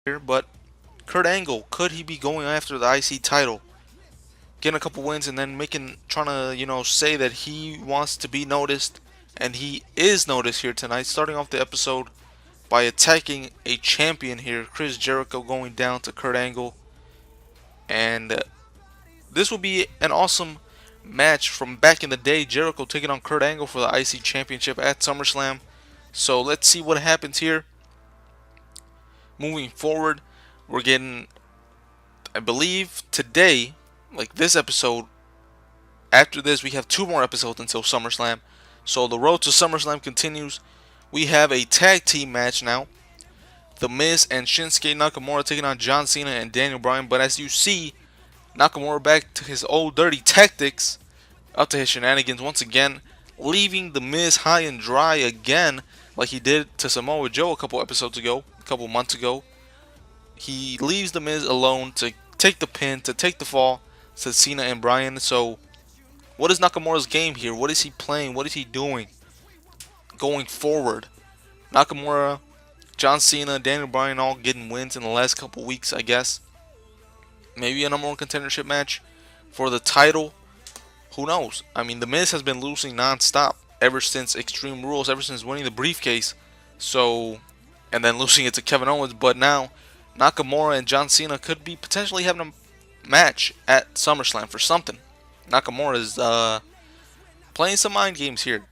here, but Kurt Angle, could he be going after the IC title? Getting a couple wins and then trying to, say that he wants to be noticed, and he is noticed here tonight, starting off the episode by attacking a champion here, Chris Jericho, going down to Kurt Angle. And this will be an awesome match from back in the day. Jericho taking on Kurt Angle for the IC Championship at SummerSlam. So let's see what happens here. Moving forward, we're getting, I believe, today, like this episode. After this, we have 2 more episodes until SummerSlam. So the road to SummerSlam continues. We have a tag team match now. The Miz and Shinsuke Nakamura taking on John Cena and Daniel Bryan. But as you see, Nakamura back to his old dirty tactics, up to his shenanigans once again, leaving The Miz high and dry again, like he did to Samoa Joe a couple months ago. He leaves The Miz alone to take the pin, to take the fall to Cena and Bryan. So, what is Nakamura's game here? What is he playing? What is he doing going forward? Nakamura, John Cena, Daniel Bryan all getting wins in the last couple weeks, I guess. Maybe a number one contendership match for the title. Who knows? I mean, The Miz has been losing non-stop ever since Extreme Rules, ever since winning the briefcase. So, and then losing it to Kevin Owens. But now, Nakamura and John Cena could be potentially having a match at SummerSlam for something. Nakamura is playing some mind games here.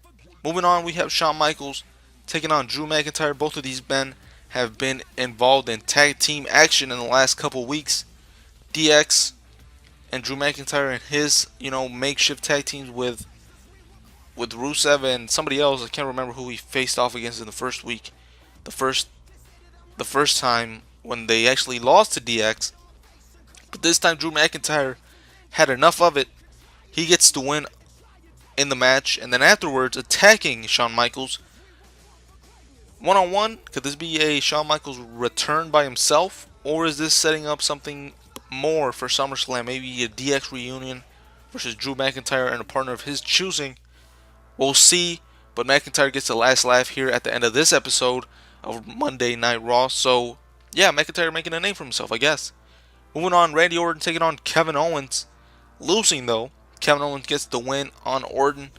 Moving on, we have Shawn Michaels taking on Drew McIntyre. Both of these men have been involved in tag team action in the last couple weeks. DX and Drew McIntyre and his, makeshift tag teams with Rusev and somebody else. I can't remember who he faced off against in the first week. The first time when they actually lost to DX. But this time Drew McIntyre had enough of it. He gets the win in the match, and then afterwards attacking Shawn Michaels one-on-one. Could this be a Shawn Michaels return by himself, or is this setting up something more for SummerSlam? Maybe a DX reunion versus Drew McIntyre and a partner of his choosing. We'll see, but McIntyre gets the last laugh here at the end of this episode of Monday Night Raw. So, yeah, McIntyre making a name for himself, I guess. Moving on, Randy Orton taking on Kevin Owens. Losing, though. Kevin Owens gets the win on Orton.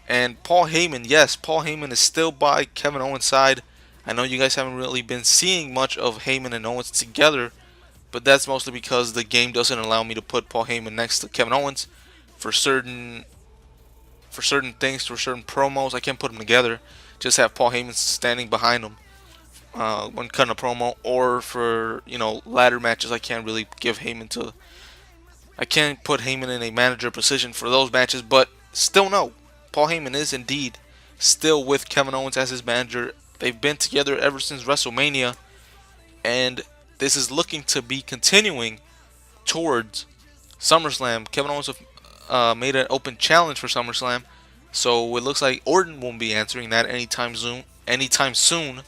And Paul Heyman, yes, Paul Heyman is still by Kevin Owens' side. I know you guys haven't really been seeing much of Heyman and Owens together, but that's mostly because the game doesn't allow me to put Paul Heyman next to Kevin Owens for certain things, for certain promos. I can't put them together. Just have Paul Heyman standing behind him when cutting a promo, or for ladder matches. I can't really give Heyman to. I can't put Heyman in a manager position for those matches, but still no. Paul Heyman is indeed still with Kevin Owens as his manager. They've been together ever since WrestleMania, and this is looking to be continuing towards SummerSlam. Kevin Owens made an open challenge for SummerSlam, so it looks like Orton won't be answering that anytime soon.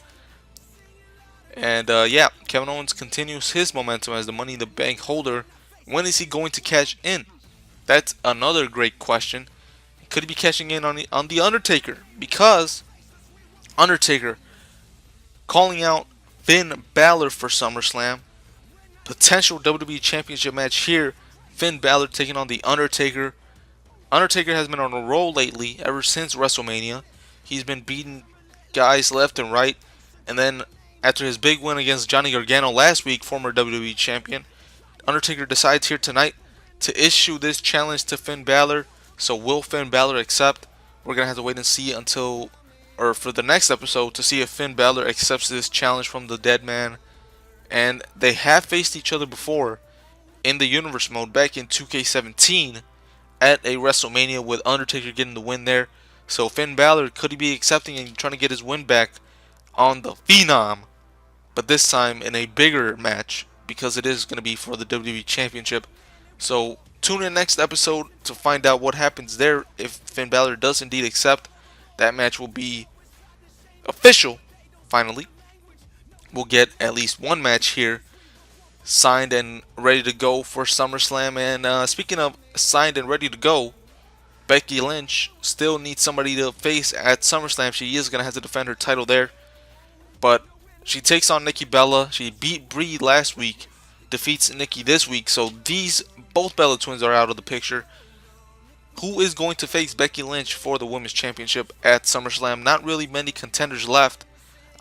And yeah, Kevin Owens continues his momentum as the Money in the Bank holder. When is he going to cash in? That's another great question. Could he be cashing in on the Undertaker? Because Undertaker calling out Finn Balor for SummerSlam. Potential WWE Championship match here. Finn Balor taking on the Undertaker. Undertaker has been on a roll lately ever since WrestleMania. He's been beating guys left and right. And then after his big win against Johnny Gargano last week, former WWE Champion, Undertaker decides here tonight to issue this challenge to Finn Balor. So will Finn Balor accept? We're going to have to wait and see for the next episode to see if Finn Balor accepts this challenge from the dead man. And they have faced each other before in the Universe mode back in 2K17 at a WrestleMania, with Undertaker getting the win there. So Finn Balor, could he be accepting and trying to get his win back on the Phenom? But this time in a bigger match, because it is going to be for the WWE Championship. So tune in next episode to find out what happens there. If Finn Balor does indeed accept, that match will be official. Finally, we'll get at least one match here signed and ready to go for SummerSlam. And speaking of signed and ready to go, Becky Lynch still needs somebody to face at SummerSlam. She is going to have to defend her title there. But She takes on Nikki Bella. She beat Brie last week, defeats Nikki this week. So both Bella twins are out of the picture. Who is going to face Becky Lynch for the Women's Championship at SummerSlam? Not really many contenders left.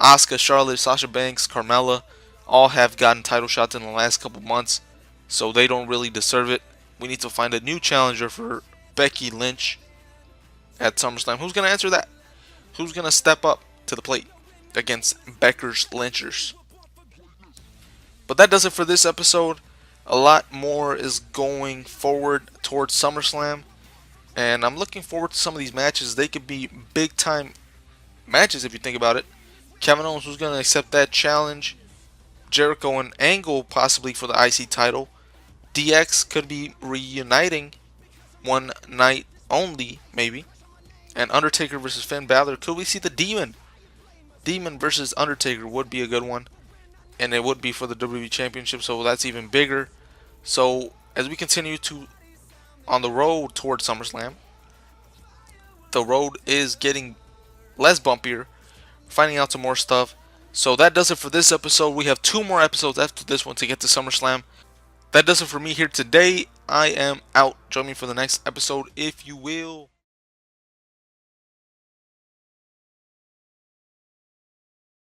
Asuka, Charlotte, Sasha Banks, Carmella all have gotten title shots in the last couple months, so they don't really deserve it. We need to find a new challenger for Becky Lynch at SummerSlam. Who's going to answer that? Who's going to step up to the plate against Becker's Lynchers? But that does it for this episode. A lot more is going forward towards SummerSlam, and I'm looking forward to some of these matches. They could be big time matches if you think about it. Kevin Owens, who's going to accept that challenge? Jericho and Angle possibly for the IC title. DX could be reuniting one night only, maybe. And Undertaker versus Finn Balor. Could we see the Demon? Demon versus Undertaker would be a good one. And it would be for the WWE Championship, so that's even bigger. So, as we continue on the road towards SummerSlam, the road is getting less bumpier. Finding out some more stuff. So that does it for this episode. We have 2 more episodes after this one to get to SummerSlam. That does it for me here today. I am out. Join me for the next episode if you will.